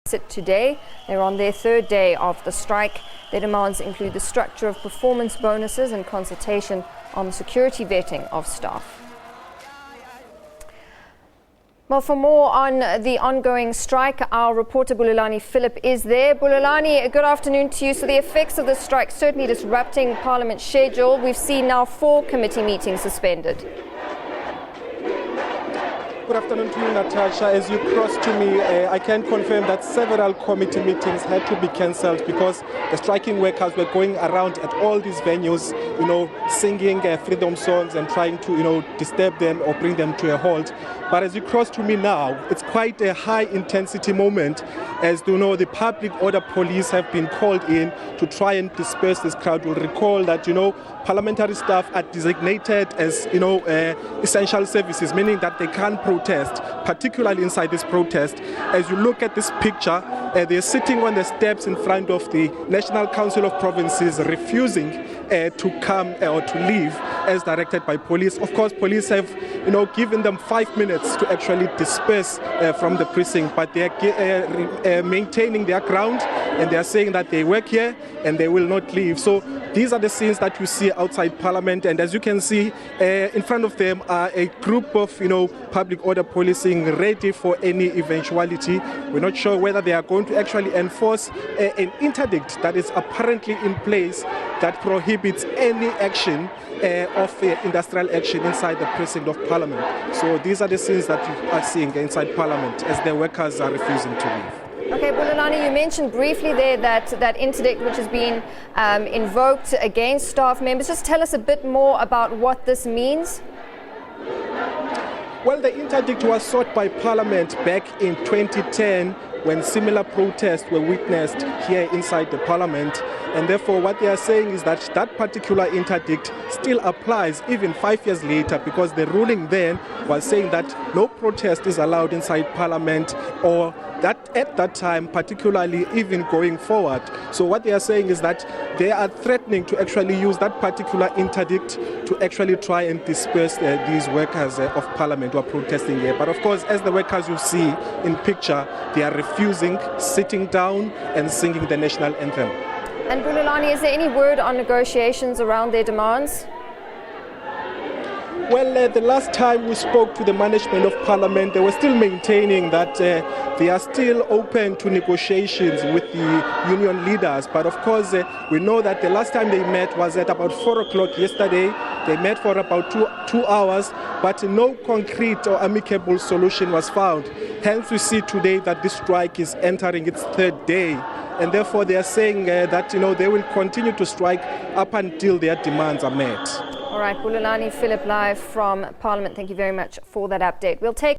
sit today. They're on their third day of the strike. Their demands include the structure of performance bonuses and consultation on the security vetting of staff. Well, for more on the ongoing strike, our reporter Bulelani Phillip is there. Bulelani, good afternoon to you. So the effects of the strike certainly disrupting Parliament's schedule. We've seen now 4 committee meetings suspended. Good afternoon to you, Natasha. As you cross to me, I can confirm that several committee meetings had to be cancelled because the striking workers were going around at all these venues, singing freedom songs and trying to, disturb them or bring them to a halt. But as you cross to me now, it's quite a high-intensity moment. As you know, the public order police have been called in to try and disperse this crowd. You'll recall that, parliamentary staff are designated as, essential services, meaning that they can't protest, particularly inside this protest. As you look at this picture, they're sitting on the steps in front of the National Council of Provinces, refusing to come or to leave as directed by police. Of course, police have, given them 5 minutes to actually disperse from the precinct, but they are maintaining their ground and they are saying that they work here and they will not leave. So these are the scenes that you see outside Parliament, and as you can see, in front of them are a group of, public order policing ready for any eventuality. We're not sure whether they are going to actually enforce an interdict that is apparently in place that prohibits any action of industrial action inside the precinct of Parliament. So these are the scenes that you are seeing inside Parliament as the workers are refusing to leave. Okay, Bulelani, you mentioned briefly there that interdict which has been invoked against staff members. Just tell us a bit more about what this means. Well, the interdict was sought by Parliament back in 2010 when similar protests were witnessed here inside the Parliament. And therefore, what they are saying is that that particular interdict still applies even 5 years later, because the ruling then was saying that no protest is allowed inside Parliament, or that at that time, particularly even going forward. So what they are saying is that they are threatening to actually use that particular interdict to actually try and disperse these workers of Parliament who are protesting here. But of course, as the workers you see in picture, they are refusing, sitting down and singing the national anthem. And Bulelani, is there any word on negotiations around their demands? Well, the last time we spoke to the management of Parliament, they were still maintaining that they are still open to negotiations with the union leaders. But of course, we know that the last time they met was at about 4 o'clock yesterday. They met for about two hours, but no concrete or amicable solution was found. Hence, we see today that this strike is entering its 3rd day. And therefore, they are saying that, they will continue to strike up until their demands are met. All right, Bulelani Phillip live from Parliament. Thank you very much for that update. We'll take